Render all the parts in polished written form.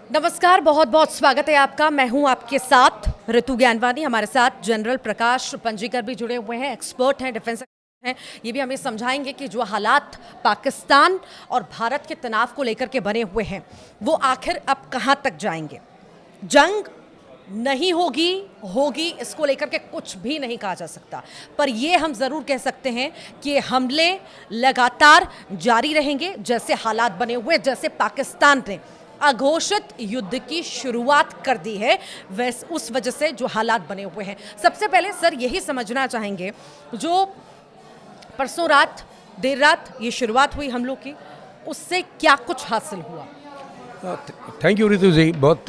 नमस्कार, बहुत बहुत स्वागत है आपका। मैं हूं आपके साथ ऋतु ज्ञानवानी। हमारे साथ जनरल प्रकाश पंजीकर भी जुड़े हुए हैं, एक्सपर्ट हैं, डिफेंस हैं। ये भी हमें समझाएंगे कि जो हालात पाकिस्तान और भारत के तनाव को लेकर के बने हुए हैं वो आखिर अब कहां तक जाएंगे। जंग नहीं होगी, होगी, इसको लेकर के कुछ भी नहीं कहा जा सकता, पर यह हम जरूर कह सकते हैं कि हमले लगातार जारी रहेंगे। जैसे हालात बने हुए, जैसे पाकिस्तान ने अघोषित युद्ध की शुरुआत कर दी है, वैसे उस वजह से जो हालात बने हुए हैं। सबसे पहले सर यही समझना चाहेंगे, जो परसों रात देर रात ये शुरुआत हुई हमलों की, उससे क्या कुछ हासिल हुआ? थैंक यू रितु जी, बहुत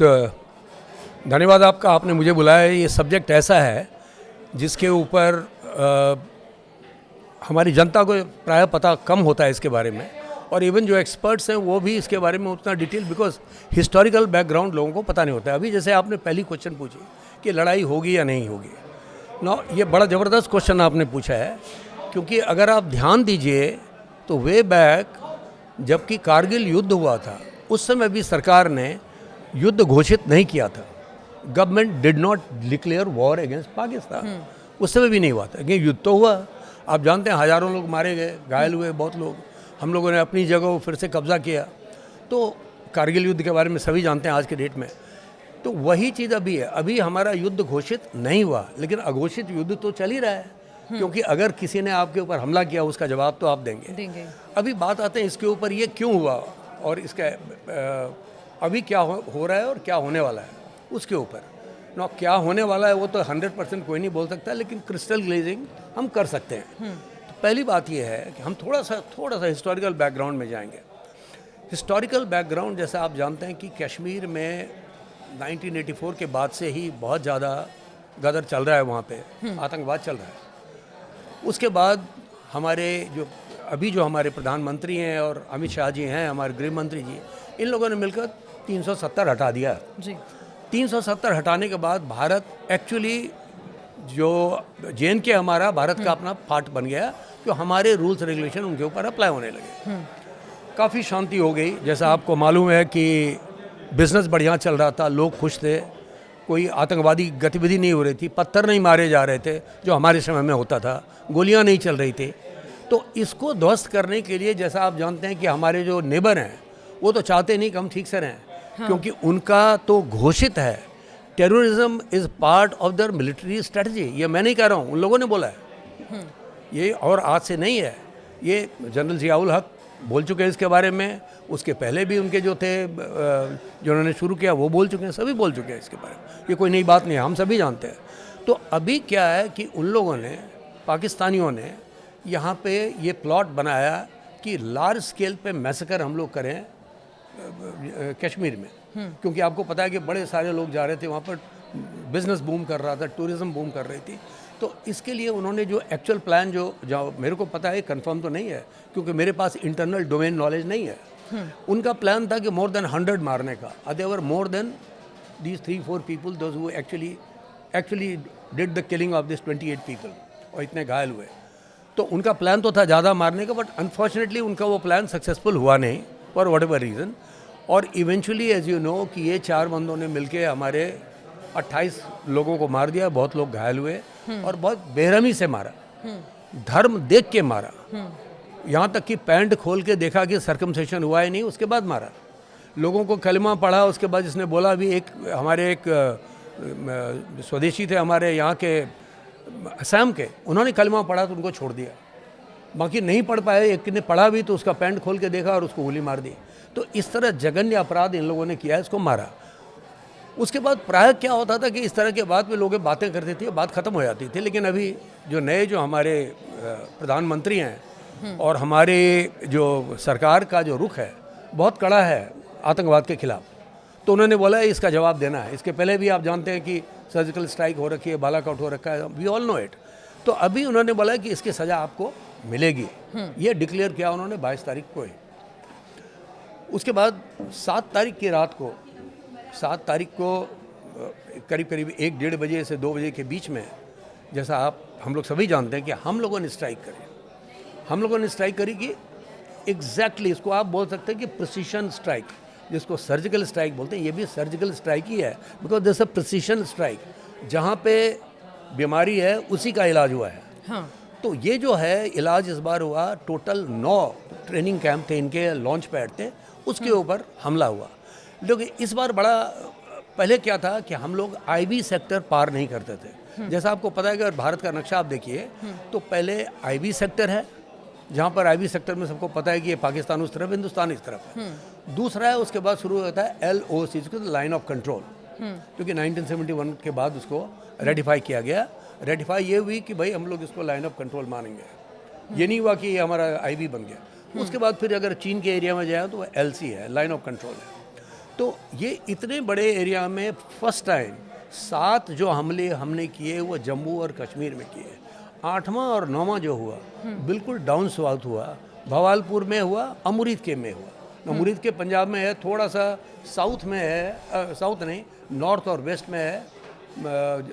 धन्यवाद आपका, आपने मुझे बुलाया। ये सब्जेक्ट ऐसा है जिसके ऊपर हमारी जनता को प्रायः पता कम होता है इसके बारे में, और इवन जो एक्सपर्ट्स हैं वो भी इसके बारे में उतना डिटेल, बिकॉज हिस्टोरिकल बैकग्राउंड लोगों को पता नहीं होता है। अभी जैसे आपने पहली क्वेश्चन पूछी कि लड़ाई होगी या नहीं होगी, नो, ये बड़ा ज़बरदस्त क्वेश्चन आपने पूछा है, क्योंकि अगर आप ध्यान दीजिए तो वे बैक जबकि कारगिल युद्ध हुआ था उस समय भी सरकार ने युद्ध घोषित नहीं किया था। Government did not declare war against Pakistan, उस समय भी नहीं हुआ था। युद्ध तो हुआ, आप जानते हैं, हज़ारों लोग मारे गए, घायल हुए बहुत लोग, हम लोगों ने अपनी जगह फिर से कब्ज़ा किया। तो कारगिल युद्ध के बारे में सभी जानते हैं आज के डेट में। तो वही चीज़ अभी है, अभी हमारा युद्ध घोषित नहीं हुआ, लेकिन अघोषित युद्ध तो चल ही रहा है, क्योंकि अगर किसी ने आपके ऊपर हमला किया उसका जवाब तो आप देंगे। अभी बात आते हैं इसके ऊपर, ये क्यों हुआ और इसका अभी क्या हो रहा है और क्या होने वाला है उसके ऊपर। ना क्या होने वाला है वो तो 100% कोई नहीं बोल सकता, लेकिन क्रिस्टल ग्लेजिंग हम कर सकते हैं। तो पहली बात ये है कि हम थोड़ा सा हिस्टोरिकल बैकग्राउंड में जाएंगे। हिस्टोरिकल बैकग्राउंड, जैसा आप जानते हैं कि कश्मीर में 1984 के बाद से ही बहुत ज़्यादा गदर चल रहा है, वहाँ पे आतंकवाद चल रहा है। उसके बाद हमारे जो हमारे प्रधानमंत्री हैं और अमित शाह जी हैं, हमारे गृह मंत्री जी, इन लोगों ने मिलकर 370 हटा दिया जी। 370 हटाने के बाद भारत एक्चुअली जो JNK हमारा भारत का अपना पार्ट बन गया, तो हमारे रूल्स रेगुलेशन उनके ऊपर अप्लाई होने लगे। काफ़ी शांति हो गई। जैसा आपको मालूम है कि बिज़नेस बढ़िया चल रहा था, लोग खुश थे, कोई आतंकवादी गतिविधि नहीं हो रही थी, पत्थर नहीं मारे जा रहे थे जो हमारे समय में होता था, गोलियां नहीं चल रही थी। तो इसको ध्वस्त करने के लिए, जैसा आप जानते हैं कि हमारे जो नेबर हैं वो तो चाहते नहीं कि हम ठीक से रहें, क्योंकि उनका तो घोषित है terrorism is part of their military strategy. ये मैं नहीं कह रहा हूँ, उन लोगों ने बोला है ये, और आज से नहीं है। ये जनरल ज़ियाउल हक बोल चुके हैं इसके बारे में, उसके पहले भी उनके जो थे जिन्होंने शुरू किया वो बोल चुके हैं, सभी बोल चुके हैं इसके बारे में। ये कोई नई बात नहीं है, हम सभी जानते हैं। तो अभी क्या है कि उन लोगों ने, पाकिस्तानियों ने यहाँ पे ये प्लॉट बनाया कि लार्ज स्केल पे मैसेकर हम लोग करें कश्मीर में, क्योंकि आपको पता है कि बड़े सारे लोग जा रहे थे वहाँ पर, बिजनेस बूम कर रहा था, टूरिज्म बूम कर रही थी। तो इसके लिए उन्होंने जो एक्चुअल प्लान जो मेरे को पता है, कंफर्म तो नहीं है क्योंकि मेरे पास इंटरनल डोमेन नॉलेज नहीं है, उनका प्लान था कि मोर देन 100 मारने का। They were more than these 3-4 people those who actually did the killing of this 28 people, और इतने घायल हुए। तो उनका प्लान तो था ज़्यादा मारने का, बट अनफॉर्चुनेटली उनका वो प्लान सक्सेसफुल हुआ नहीं फॉर वट एवर रीज़न। और इवेंचुअली एज यू नो कि ये 4 बंदों ने मिलके हमारे 28 लोगों को मार दिया, बहुत लोग घायल हुए, और बहुत बेरहमी से मारा, धर्म देख के मारा। यहाँ तक कि पैंट खोल के देखा कि सर्कमसेशन हुआ ही नहीं, उसके बाद मारा। लोगों को कलमा पढ़ा, उसके बाद जिसने बोला भी, एक स्वदेशी थे हमारे यहाँ के असम के, उन्होंने कलमा पढ़ा तो उनको छोड़ दिया, बाकी नहीं पढ़ पाए। एक ने पढ़ा भी तो उसका पैंट खोल के देखा और उसको गोली मार दी। तो इस तरह जघन्य अपराध इन लोगों ने किया, इसको मारा। उसके बाद प्रायः क्या होता था कि इस तरह के बात में लोग बातें करते थे, बात ख़त्म हो जाती थी। लेकिन अभी जो हमारे प्रधानमंत्री हैं और हमारे जो सरकार का जो रुख है बहुत कड़ा है आतंकवाद के खिलाफ, तो उन्होंने बोला इसका जवाब देना है। इसके पहले भी आप जानते हैं कि सर्जिकल स्ट्राइक हो रखी है, बालाकोट हो रखा है, वी ऑल नो इट। तो अभी उन्होंने बोला कि इसकी सज़ा आपको मिलेगी, ये डिक्लेयर किया उन्होंने 22 तारीख को ही। उसके बाद 7 तारीख की रात को, 7 तारीख को करीब 1-1:30 बजे से 2 बजे के बीच में, जैसा हम लोग सभी जानते हैं कि हम लोगों ने स्ट्राइक करी कि एग्जैक्टली इसको आप बोल सकते हैं कि प्रिसीशन स्ट्राइक, जिसको सर्जिकल स्ट्राइक बोलते हैं, ये भी सर्जिकल स्ट्राइक ही है, because this a precision strike. जहाँ पे बीमारी है उसी का इलाज हुआ है। हाँ। तो ये जो है इलाज इस बार हुआ, टोटल 9 ट्रेनिंग कैंप थे इनके, लॉन्च पैड थे, उसके ऊपर हमला हुआ। लेकिन इस बार बड़ा, पहले क्या था कि हम लोग आईवी सेक्टर पार नहीं करते थे। जैसा आपको पता है कि अगर भारत का नक्शा आप देखिए तो पहले आईवी सेक्टर है, जहाँ पर आईवी सेक्टर में सबको पता है कि ये पाकिस्तान उस तरफ, हिंदुस्तान इस तरफ है। दूसरा है, उसके बाद शुरू होता है LOC, लाइन ऑफ कंट्रोल, क्योंकि 1971 के बाद उसको रेटिफाई किया गया। रेटिफाई ये हुई कि भाई हम लोग इसको लाइन ऑफ कंट्रोल मानेंगे। ये नहीं हुआ कि ये हमारा आईवी बन गया। उसके बाद फिर अगर चीन के एरिया में जाए तो LC है, लाइन ऑफ कंट्रोल है। तो ये इतने बड़े एरिया में फर्स्ट टाइम 7 जो हमले हमने किए वो जम्मू और कश्मीर में किए। 8वां और 9वां जो हुआ बिल्कुल डाउन साउथ हुआ, भवालपुर में हुआ, अमृत के में हुआ। अमृत के पंजाब में है, थोड़ा सा साउथ में है, साउथ नहीं, नॉर्थ और वेस्ट में है,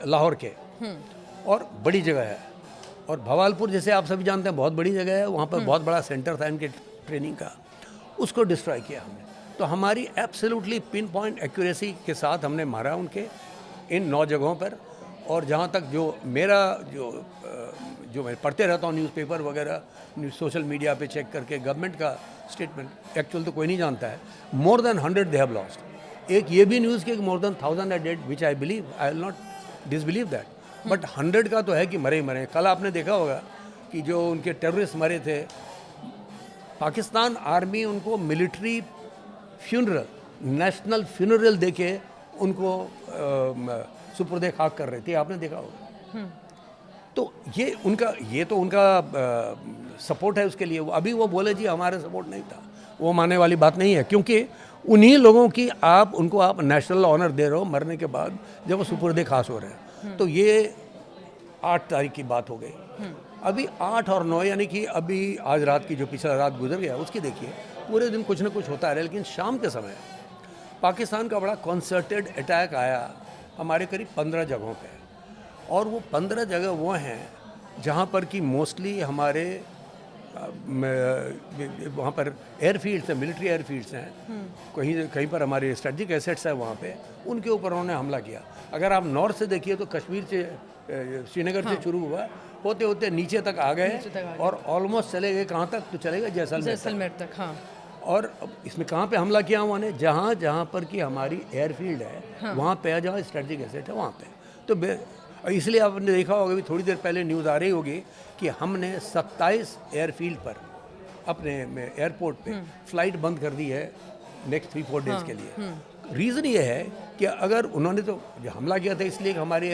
लाहौर के, और बड़ी जगह है। और भवालपुर जैसे आप सभी जानते हैं बहुत बड़ी जगह है, वहाँ पर बहुत बड़ा सेंटर था इनके ट्रेनिंग का, उसको डिस्ट्रॉय किया हमने। तो हमारी एब्सोल्युटली पिन पॉइंट एक्यूरेसी के साथ हमने मारा उनके इन 9 जगहों पर। और जहाँ तक जो मेरा जो मैं पढ़ते रहता हूँ न्यूज़पेपर वगैरह, सोशल मीडिया पे चेक करके, गवर्नमेंट का स्टेटमेंट, एक्चुअल तो कोई नहीं जानता है, more than 100 they have lost. एक ये भी न्यूज़ कि more than 1000 are dead, which I believe, I will not disbelieve that, but 100 का तो है कि मरे ही मरे। कल आपने देखा होगा कि जो उनके टेररिस्ट मरे थे, पाकिस्तान आर्मी उनको मिलिट्री फ्यूनरल, नेशनल फ्यूनरल देके उनको सुपुर्दे खाक कर रहे थे, आपने देखा होगा। तो ये तो उनका सपोर्ट है उसके लिए। अभी वो बोले जी हमारा सपोर्ट नहीं था, वो मानने वाली बात नहीं है, क्योंकि उन्हीं लोगों की उनको आप नेशनल ऑनर दे रहे हो मरने के बाद, जब वो सुपुर्दे खास हो रहे हैं। तो ये 8 तारीख की बात हो गई। अभी 8 और 9 यानी कि अभी आज रात की जो पिछला रात गुजर गया उसकी देखिए, पूरे दिन कुछ ना कुछ होता है। लेकिन शाम के समय पाकिस्तान का बड़ा कॉन्सर्टेड अटैक आया हमारे करीब 15 जगहों पे, और वो 15 जगह वो हैं जहाँ पर कि मोस्टली हमारे वहाँ पर एयरफील्ड्स हैं, मिलिट्री एयरफील्ड्स हैं, कहीं पर हमारे स्ट्रेटजिक एसेट्स हैं, वहाँ पे उनके ऊपर उन्होंने हमला किया। अगर आप नॉर्थ से देखिए तो कश्मीर से, श्रीनगर से शुरू हुआ, होते होते नीचे तक आ गए और ऑलमोस्ट चले गए, कहाँ तक तो चले गए जैसलमेर तक। हाँ। और इसमें कहाँ पे हमला किया उन्होंने, जहाँ जहाँ पर कि हमारी एयरफील्ड है वहाँ पे, जहाँ स्ट्रेटजिक एसेट है वहाँ पे। तो इसलिए आपने देखा होगा, भी थोड़ी देर पहले न्यूज़ आ रही होगी कि हमने 27 एयरफील्ड पर अपने एयरपोर्ट पे फ्लाइट बंद कर दी है नेक्स्ट 3-4 डेज के लिए। रीज़न ये है कि अगर उन्होंने तो जो हमला किया था इसलिए कि हमारी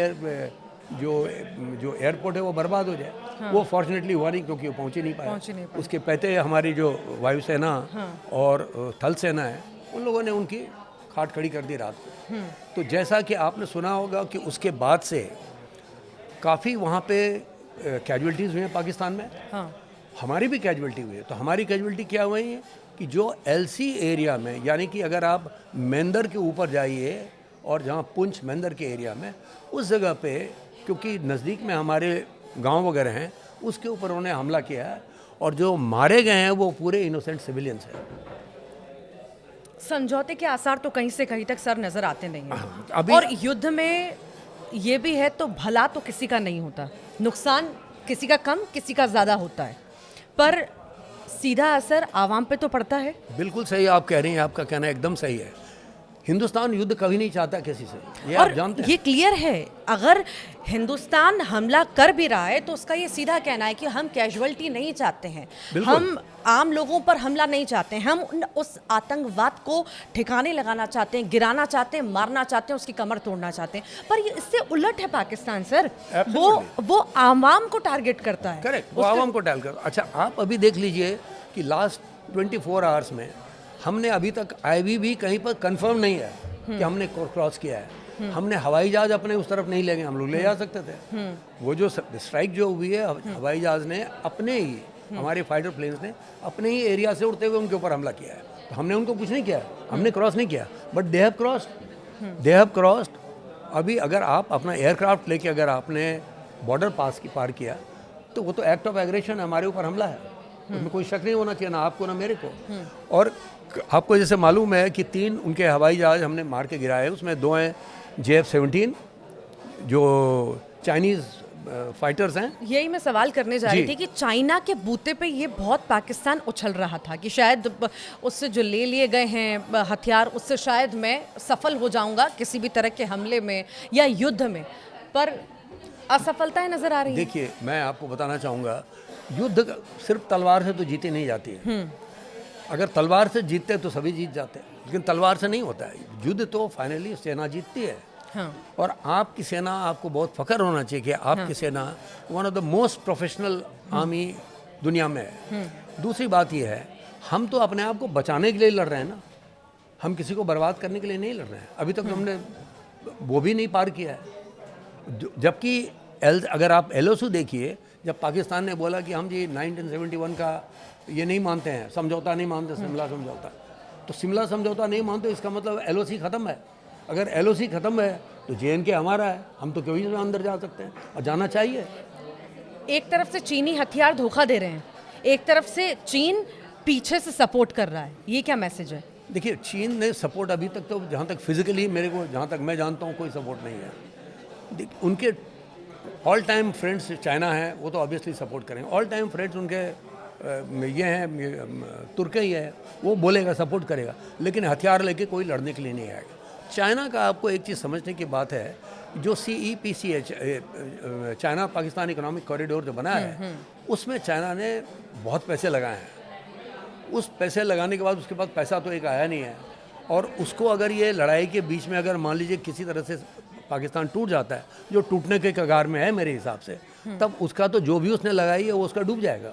जो एयरपोर्ट है वो बर्बाद हो जाए। वो फॉर्चुनेटली हुआ नहीं, क्योंकि वो पहुँच ही नहीं पाया। उसके पहले हमारी जो वायुसेना और थल सेना है, उन लोगों ने उनकी खाट खड़ी कर दी रात को। तो जैसा कि आपने सुना होगा कि उसके बाद से काफ़ी वहाँ पे कैजुअल्टीज़ हुई हैं पाकिस्तान में। हमारी भी कैजुअल्टी हुई है। तो हमारी कैजुअल्टी क्या हुई है कि जो LC एरिया में, यानी कि अगर आप मेंदर के ऊपर जाइए और जहाँ पुंछ मेंदर के एरिया में, उस जगह पे क्योंकि नज़दीक में हमारे गांव वगैरह हैं, उसके ऊपर उन्होंने हमला किया है, और जो मारे गए हैं वो पूरे इनोसेंट सिविलियंस हैं। समझौते के आसार तो कहीं से कहीं तक सर नजर आते नहीं हैं। अभी और युद्ध में ये भी है तो भला तो किसी का नहीं होता, नुकसान किसी का कम किसी का ज़्यादा होता है, पर सीधा असर आवाम पे तो पड़ता है। बिल्कुल सही आप कह रही हैं, आपका कहना एकदम सही है। हिंदुस्तान युद्ध कभी नहीं चाहता किसी से, ये और आप जानते हैं। ये क्लियर है, अगर हिंदुस्तान हमला कर भी रहा है तो उसका ये सीधा कहना है कि हम कैजुअल्टी नहीं चाहते हैं, हम आम लोगों पर हमला नहीं चाहते हैं, हम उस आतंकवाद को ठिकाने लगाना चाहते हैं, गिराना चाहते हैं, मारना चाहते हैं, उसकी कमर तोड़ना चाहते हैं। पर ये इससे उलट है पाकिस्तान सर, वो आवाम को टारगेट करता है। करेक्ट, वो आवाम को टारगेट करता है। अच्छा, आप अभी देख लीजिए कि लास्ट 24 आवर्स में हमने अभी तक आईवी भी कहीं पर कंफर्म नहीं है कि हमने क्रॉस किया है। हमने हवाई जहाज अपने उस तरफ नहीं ले गए, हम लोग ले जा सकते थे। वो जो स्ट्राइक जो हुई है, हवाई जहाज ने अपने ही, हमारे फाइटर प्लेन्स ने अपने ही एरिया से उड़ते हुए उनके ऊपर हमला किया है। तो हमने उनको कुछ नहीं किया, हमने क्रॉस नहीं किया, बट दे हैव क्रॉस्ड। अभी अगर आप अपना एयरक्राफ्ट लेके अगर आपने बॉर्डर पार किया तो वो तो एक्ट ऑफ एग्रेशन, हमारे ऊपर हमला है, उसमें कोई शक नहीं होना चाहिए, ना आपको ना मेरे को। और आपको जैसे मालूम है कि 3 उनके हवाई जहाज हमने मार के गिराए, उसमें 2 हैं JF-17 जो चाइनीज़ फाइटर्स हैं। यही मैं सवाल करने जा रही जी। थी कि चाइना के बूते पे ये बहुत पाकिस्तान उछल रहा था कि शायद उससे जो ले लिए गए हैं हथियार, उससे शायद मैं सफल हो जाऊंगा किसी भी तरह के हमले में या युद्ध में, पर असफलताएं नजर आ रही हैं। देखिए, मैं आपको बताना चाहूँगा, युद्ध सिर्फ तलवार से तो जीती नहीं जाती है। अगर तलवार से जीतते तो सभी जीत जाते हैं, लेकिन तलवार से नहीं होता है युद्ध, तो फाइनली सेना जीतती है। हाँ। और आपकी सेना, आपको बहुत फख्र होना चाहिए कि आपकी सेना one of the most professional army दुनिया में है। दूसरी बात यह है, हम तो अपने आप को बचाने के लिए लड़ रहे हैं ना, हम किसी को बर्बाद करने के लिए नहीं लड़ रहे हैं। अभी तक हमने वो भी नहीं पार किया है। जबकि अगर आप LOC देखिए, जब पाकिस्तान ने बोला कि हम जी 1971 का ये नहीं मानते हैं, समझौता नहीं मानते, शिमला समझौता, तो शिमला समझौता नहीं मानते, इसका मतलब LOC ख़त्म है। अगर LOC ख़त्म है तो JNK हमारा है, हम तो कभी भी अंदर जा सकते हैं और जाना चाहिए। एक तरफ से चीनी हथियार धोखा दे रहे हैं, एक तरफ से चीन पीछे से सपोर्ट कर रहा है, ये क्या मैसेज है? देखिए, चीन ने सपोर्ट अभी तक, तो जहाँ तक फिजिकली मेरे को, जहाँ तक मैं जानता हूँ, कोई सपोर्ट नहीं है। उनके ऑल टाइम फ्रेंड्स चाइना है, वो तो ऑब्वियसली सपोर्ट करेंगे। ऑल टाइम फ्रेंड्स उनके ये हैं, तुर्की ही है, वो बोलेगा, सपोर्ट करेगा, लेकिन हथियार लेके कोई लड़ने के लिए नहीं आएगा। चाइना का आपको एक चीज़ समझने की बात है, जो CEPC है, चाइना पाकिस्तान इकोनॉमिक कॉरिडोर जो बना है, उसमें चाइना ने बहुत पैसे लगाए हैं। उस पैसे लगाने के बाद उसके पास पैसा तो एक आया नहीं है, और उसको अगर ये लड़ाई के बीच में अगर मान लीजिए किसी तरह से पाकिस्तान टूट जाता है, जो टूटने के कगार में है मेरे हिसाब से, तब उसका तो जो भी उसने लगाई है वो उसका डूब जाएगा।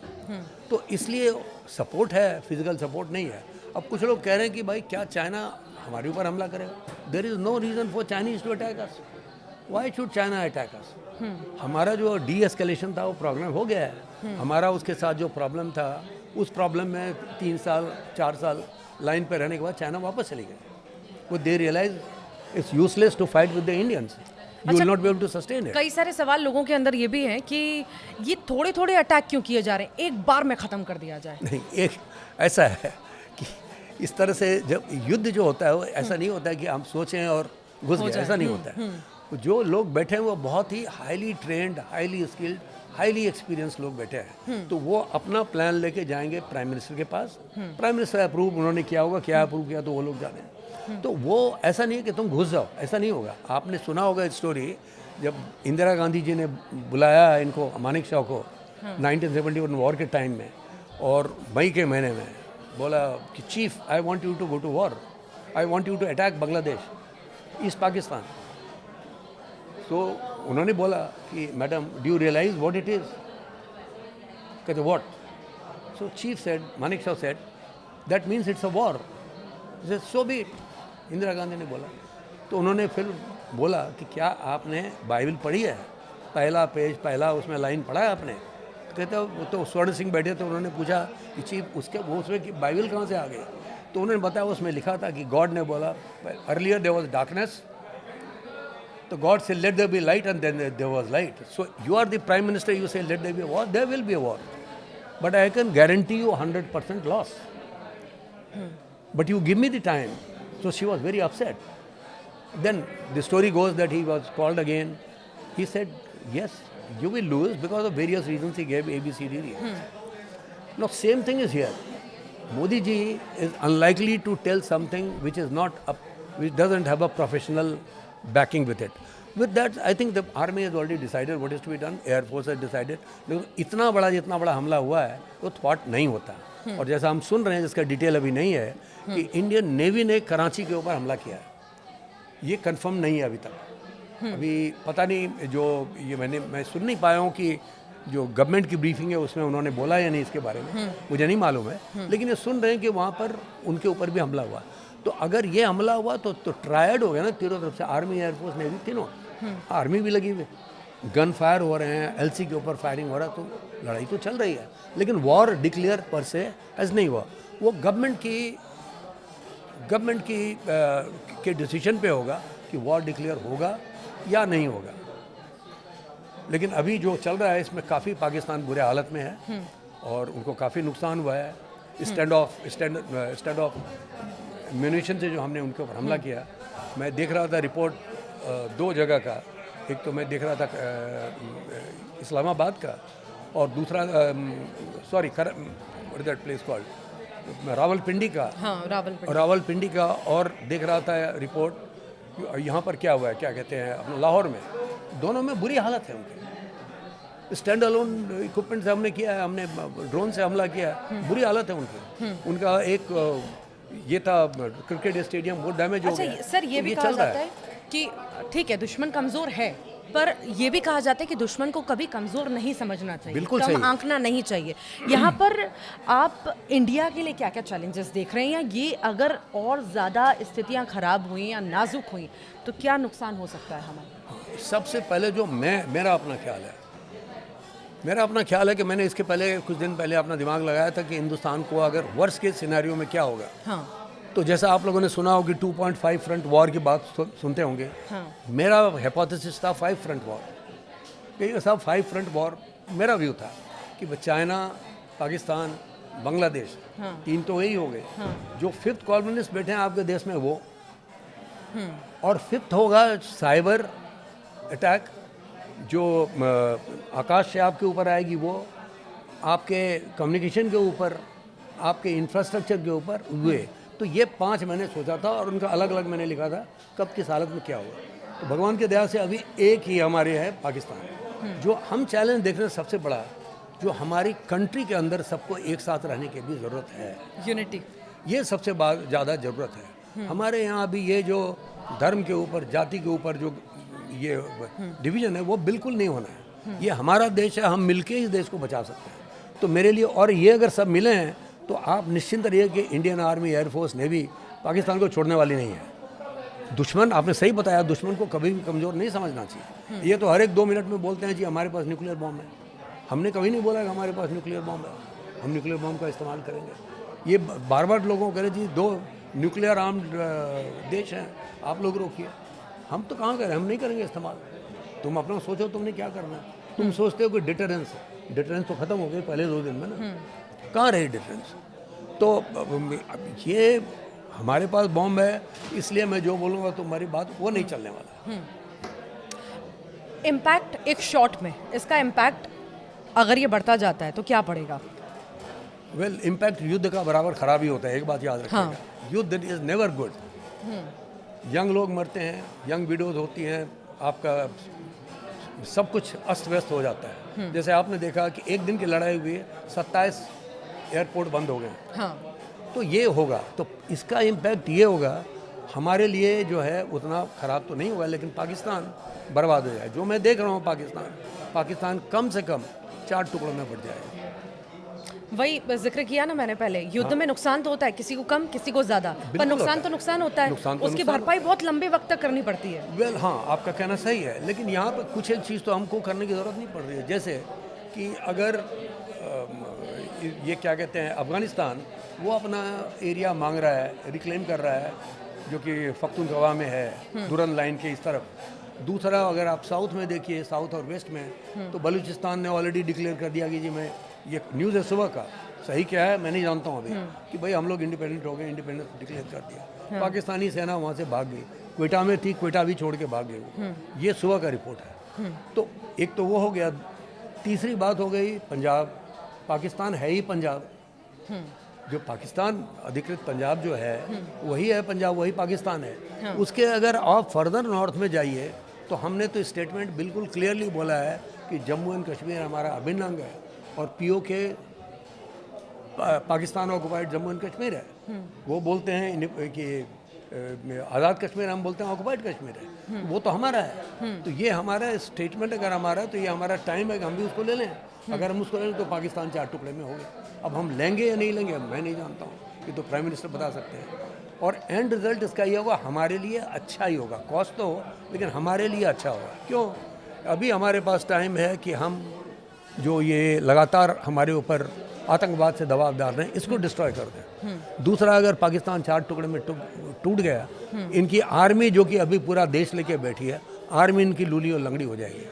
तो इसलिए सपोर्ट है, फिजिकल सपोर्ट नहीं है। अब कुछ लोग कह रहे हैं कि भाई क्या चाइना हमारे ऊपर हमला करेगा? There is no reason for Chinese to attack us. Why should China attack us? हमारा जो डी-एस्केलेशन था वो प्रॉब्लम हो गया है। हमारा उसके साथ जो प्रॉब्लम था, उस प्रॉब्लम में 3 साल 4 साल लाइन पे रहने के बाद चाइना वापस चली गई। वो they realize it's useless to fight with the Indians, you will not be able to sustain it. कई सारे सवाल लोगों के अंदर ये भी हैं कि ये थोड़े थोड़े अटैक क्यों किए जा रहे हैं, एक बार में ख़त्म कर दिया जाए। नहीं, एक ऐसा है कि इस तरह से जब युद्ध जो होता है वो ऐसा नहीं होता है कि हम सोचें और घुस गए, ऐसा नहीं होता है। जो लोग बैठे हैं वो बहुत ही highly trained, highly skilled, highly experience लोग बैठे हैं, तो वो अपना प्लान लेके जाएंगे प्राइम मिनिस्टर के पास। प्राइम मिनिस्टर अप्रूव उन्होंने किया होगा, क्या अप्रूव किया तो वो लोग जाने। तो वो ऐसा नहीं है कि तुम घुस जाओ, ऐसा नहीं होगा। आपने सुना होगा स्टोरी, जब इंदिरा गांधी जी ने बुलाया इनको, मानिक शॉ को, 1971 वॉर के टाइम में, और मई के महीने में बोला कि chief, I want you to go to war, I want you to attack Bangladesh, East Pakistan. तो उन्होंने बोला कि madam, do you realize what it is? कहते what? So chief said, Manekshaw said, that means it's a war. So be it, Indira Gandhi ने बोला। तो उन्होंने फिर बोला कि क्या आपने बाइबल पढ़ी है? पहला पेज, पहला उसमें लाइन पढ़ा है आपने? कहते वो तो स्वर्ण सिंह बैठे थे, उन्होंने पूछा कि चीफ उसके वो उसमें कि बाइबल कहाँ से आ गई? तो उन्होंने बताया उसमें लिखा था कि गॉड ने बोला, अर्लियर देयर वाज डार्कनेस, तो God said, let there be light, and then there was light. So you are the prime minister, you say, let there be a war, there will be a war. But I can guarantee you 100% loss. But you give me the time. So she was very upset. Then the story goes that he was called again. He said, yes, you will lose because of various reasons. He gave A, B, C, D reasons. Now, same thing is here. Modi ji is unlikely to tell something which is not, which doesn't have a professional backing with it. With that, I think the army has already decided what is to be done. Air Force has decided. लेकिन इतना बड़ा जितना बड़ा हमला हुआ है वो thought नहीं होता। और जैसा हम सुन रहे हैं, जिसका डिटेल अभी नहीं है, कि इंडियन नेवी ने कराची के ऊपर हमला किया है, ये कंफर्म नहीं है अभी तक। अभी पता नहीं, जो ये मैं सुन नहीं पाया हूँ कि जो गवर्नमेंट की ब्रीफिंग है उसमें उन्होंने बोला या नहीं, इसके बारे में मुझे नहीं मालूम है। लेकिन ये सुन रहे हैं कि वहाँ पर उनके ऊपर भी हमला हुआ। तो अगर ये हमला हुआ तो ट्रायड हो गया ना तीनों तरफ से, आर्मी, एयरफोर्स, नेवी, तीनों। आर्मी भी लगी हुई, गन फायर हो रहे हैं, LC के ऊपर फायरिंग हो रहा है, तो लड़ाई तो चल रही है। लेकिन वॉर डिक्लेयर पर से ऐसा नहीं हुआ, वो गवर्नमेंट की के डिसीजन पे होगा कि वॉर डिक्लेयर होगा या नहीं होगा। लेकिन अभी जो चल रहा है इसमें काफ़ी पाकिस्तान बुरे हालत में है और उनको काफ़ी नुकसान हुआ है। स्टैंड ऑफ म्यूनिशन से जो हमने उनके ऊपर हमला किया, मैं देख रहा था रिपोर्ट दो जगह का। एक तो मैं देख रहा था इस्लामाबाद का, और दूसरा दैट प्लेस कॉल्ड रावलपिंडी का। हाँ, रावलपिंडी का, और देख रहा था रिपोर्ट यहाँ पर क्या हुआ है, क्या कहते हैं अपना लाहौर में। दोनों में बुरी हालत है उनकी। स्टैंड अलोन इक्विपमेंट से हमने किया है, हमने ड्रोन से हमला किया है, बुरी हालत है उनकी। उनका एक ये था क्रिकेट स्टेडियम, वो डैमेज हो गया। सर, ये भी कहा जाता है कि ठीक है दुश्मन कमज़ोर है, पर ये भी कहा जाता है कि दुश्मन को कभी कमज़ोर नहीं समझना चाहिए, बिल्कुल कम सही। आंकना नहीं चाहिए। यहाँ पर आप इंडिया के लिए क्या क्या चैलेंजेस देख रहे हैं, या ये अगर और ज़्यादा स्थितियाँ खराब हुई या नाजुक हुई तो क्या नुकसान हो सकता है हमारा? सबसे पहले जो मेरा अपना ख्याल है कि मैंने इसके पहले कुछ दिन पहले अपना दिमाग लगाया था कि हिंदुस्तान को अगर वर्स्ट के सिनेरियो में क्या होगा। हाँ, तो जैसा आप लोगों ने सुना होगी 2.5 फ्रंट वॉर की बात सुनते होंगे। हाँ, मेरा हाइपोथेसिस था 5 फ्रंट वॉर। ये सब 5 फ्रंट वॉर मेरा व्यू था कि चाइना, पाकिस्तान, बांग्लादेश, हाँ, 3 तो वही हो गए। हाँ, जो 5th कॉलोनिस्ट बैठे हैं आपके देश में वो, और 5th होगा साइबर अटैक, जो आकाश से आपके ऊपर आएगी, वो आपके कम्युनिकेशन के ऊपर, आपके इंफ्रास्ट्रक्चर के ऊपर हुए। तो ये 5 मैंने सोचा था, और उनका अलग अलग मैंने लिखा था कब किस हालत में क्या हुआ। तो भगवान के दया से अभी एक ही हमारे है पाकिस्तान। जो हम चैलेंज देख रहे हैं सबसे बड़ा, जो हमारी कंट्री के अंदर सबको एक साथ रहने की भी ज़रूरत है, यूनिटी, ये सबसे ज़्यादा ज़रूरत है। हमारे यहाँ अभी ये जो धर्म के ऊपर, जाति के ऊपर जो ये डिवीज़न है, वो बिल्कुल नहीं होना है। ये हमारा देश है, हम मिलके इस देश को बचा सकते हैं। तो मेरे लिए, और ये अगर सब मिले हैं तो आप निश्चिंत रहिए कि Indian army, air force, navy Pakistan को छोड़ने वाली नहीं है। दुश्मन, आपने सही बताया, दुश्मन को कभी भी कमज़ोर नहीं समझना चाहिए। ये तो हर एक 2 मिनट में बोलते हैं जी हमारे पास न्यूक्लियर बॉम्ब है। हमने कभी नहीं बोला कि हमारे पास न्यूक्लियर बॉम्ब है, हम न्यूक्लियर बॉम्ब का इस्तेमाल करेंगे। ये बार बार लोगों को कह रहे जी 2 न्यूक्लियर आर्म्ड देश हैं, आप लोग रोकिए। हम तो कहाँ करें, हम नहीं करेंगे इस्तेमाल। तुम अपना सोचो तुमने क्या करना है। तुम सोचते हो कि डिटरेंस तो ख़त्म हो गई पहले 2 दिन में ना, कहाँ रही डिफरेंस। तो ये हमारे पास बॉम्ब है, इसलिए मैं जो बोलूँगा तुम्हारी बात वो नहीं चलने वाला। इम्पैक्ट एक शॉट में, इसका इम्पैक्ट अगर ये बढ़ता जाता है तो क्या पड़ेगा? वेल, इम्पैक्ट युद्ध का बराबर खराब ही होता है, एक बात याद रखिएगा। हाँ। युद्ध इज नेवर गुड। यंग लोग मरते हैं, यंग विडोज होती हैं, आपका सब कुछ अस्त व्यस्त हो जाता है। जैसे आपने देखा कि एक दिन की लड़ाई हुई है, 27 एयरपोर्ट बंद हो गए। हाँ, तो ये होगा, तो इसका इम्पैक्ट ये होगा, हमारे लिए जो है उतना ख़राब तो नहीं हुआ, लेकिन पाकिस्तान बर्बाद हो जाए। जो मैं देख रहा हूँ पाकिस्तान कम से कम 4 टुकड़ों में बढ़ जाएगा। वही जिक्र किया ना मैंने पहले, युद्ध में नुकसान तो होता है, किसी को कम किसी को ज़्यादा, पर बिल्कुल नुकसान होता तो है। नुकसान होता है, नुकसान तो उसकी नुकसान भरपाई बहुत लंबे वक्त तक करनी पड़ती है। वेल, हाँ, आपका कहना सही है, लेकिन यहाँ पर कुछ एक चीज़ तो हमको करने की ज़रूरत नहीं पड़ रही है। जैसे कि अगर ये क्या कहते हैं, अफ़गानिस्तान वो अपना एरिया मांग रहा है, रिक्लेम कर रहा है, जो कि पख्तूनख्वा में है, दुरन लाइन के इस तरफ। दूसरा, अगर आप साउथ में देखिए, साउथ और वेस्ट में, तो बलूचिस्तान ने ऑलरेडी डिक्लेयर कर दिया कि जी मैं, ये न्यूज़ है सुबह का, सही क्या है मैं नहीं जानता हूँ अभी, कि भाई हम लोग इंडिपेंडेंट हो गए, इंडिपेंडेंस डिक्लेयर कर दिया। पाकिस्तानी सेना वहाँ से भाग गई, क्वेटा में थी, क्वेटा भी छोड़ के भाग गई वो। ये सुबह का रिपोर्ट है। तो एक तो वो हो गया। तीसरी बात हो गई पंजाब। पाकिस्तान है ही पंजाब, जो पाकिस्तान अधिकृत पंजाब जो है वही है पंजाब, वही पाकिस्तान है। उसके अगर आप फर्दर नॉर्थ में जाइए तो हमने तो स्टेटमेंट बिल्कुल क्लियरली बोला है कि जम्मू एंड कश्मीर हमारा अभिन्न अंग है, और PoK Pakistan occupied Jammu and Kashmir है। वो बोलते हैं कि आज़ाद कश्मीर, हम बोलते हैं ऑक्युपाइड कश्मीर है। वो तो हमारा है। तो ये हमारा स्टेटमेंट अगर हमारा है, तो ये हमारा टाइम है कि हम भी उसको ले लें। अगर हम उसको ले लें तो पाकिस्तान 4 टुकड़े में हो गए। अब हम लेंगे या नहीं लेंगे मैं नहीं जानता हूँ, ये तो प्राइम मिनिस्टर बता सकते हैं। और एंड रिजल्ट इसका ये होगा, हमारे लिए अच्छा ही होगा। कॉस्ट तो हो, लेकिन हमारे लिए अच्छा होगा। क्यों? अभी हमारे पास टाइम है कि हम जो ये लगातार हमारे ऊपर आतंकवाद से दबाव डाल रहे हैं, इसको डिस्ट्रॉय कर दें। दूसरा, अगर पाकिस्तान 4 टुकड़े में टूट गया, इनकी आर्मी जो कि अभी पूरा देश लेके बैठी है, आर्मी इनकी लूली और लंगड़ी हो जाएगी।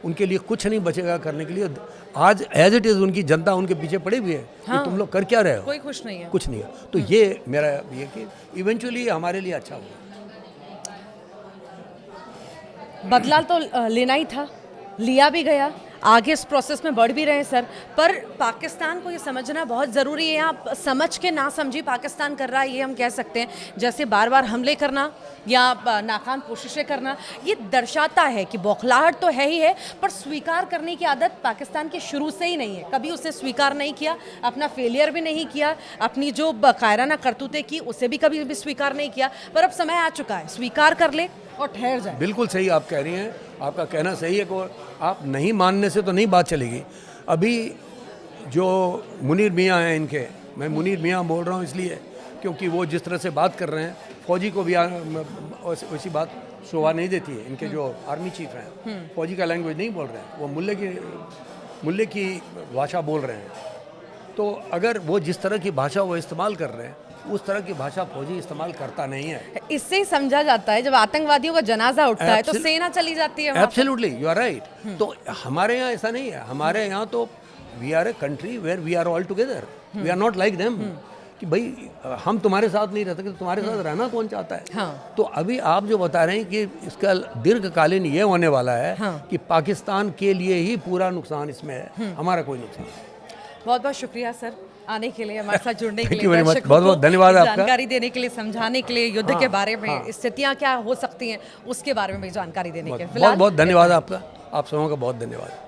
उनके लिए कुछ नहीं बचेगा करने के लिए। आज एज इट इज़ उनकी जनता उनके पीछे पड़ी हुई है कि तुम लोग कर क्या रहे हो, कोई खुश नहीं है। कुछ नहीं है। तो ये मेरा ये कि इवेंचुअली हमारे लिए अच्छा होगा। बदला तो लेना ही था, लिया भी गया, आगे इस प्रोसेस में बढ़ भी रहे हैं सर। पर पाकिस्तान को ये समझना बहुत ज़रूरी है, आप समझ के ना समझी पाकिस्तान कर रहा है, ये हम कह सकते हैं। जैसे बार बार हमले करना या नाकाम कोशिशें करना, ये दर्शाता है कि बौखलाहट तो है ही है, पर स्वीकार करने की आदत पाकिस्तान की शुरू से ही नहीं है। कभी उसने स्वीकार नहीं किया, अपना फेलियर भी नहीं किया, अपनी जो कायराना करतूतें की उसे भी कभी भी स्वीकार नहीं किया। पर अब समय आ चुका है, स्वीकार कर ले और ठहर जाए। बिल्कुल सही आप कह रही हैं, आपका कहना सही है कि आप नहीं मानने से तो नहीं बात चलेगी। अभी जो मुनीर मियाँ हैं इनके, मैं मुनीर मियाँ बोल रहा हूँ इसलिए क्योंकि वो जिस तरह से बात कर रहे हैं, फौजी को भी वैसी बात शोभा नहीं देती है। इनके जो आर्मी चीफ हैं फौजी का लैंग्वेज नहीं बोल रहे हैं, वो मुल्ले की भाषा बोल रहे हैं। तो अगर वो जिस तरह की भाषा वो इस्तेमाल कर रहे हैं, उस तरह की भाषा फौजी इस्तेमाल करता नहीं है। इससे ही समझा जाता है जब आतंकवादियों का जनाजा उठता है तो सेना चली जाती है। Absolutely, you are right. तो हमारे यहाँ ऐसा नहीं है। हमारे यहाँ तो we are a country where we are all together, we are not like them कि भाई हम तुम्हारे साथ नहीं रह सकते, तुम्हारे साथ रहना कौन चाहता है। हाँ। तो अभी आप जो बता रहे हैं कि इसका दीर्घकालीन ये होने वाला है कि पाकिस्तान के लिए ही पूरा नुकसान इसमें है, हमारा कोई नुकसान नहीं। बहुत बहुत शुक्रिया सर आने के लिए, हमारे साथ जुड़ने के Thank you लिए, very much. दर्शकों बहुत बहुत को धन्यवाद आपका। जानकारी देने के लिए, समझाने के लिए, युद्ध के बारे में स्थितियां क्या हो सकती हैं उसके बारे में भी जानकारी देने के लिए। बहुत बहुत धन्यवाद आपका, आप सबों का बहुत धन्यवाद।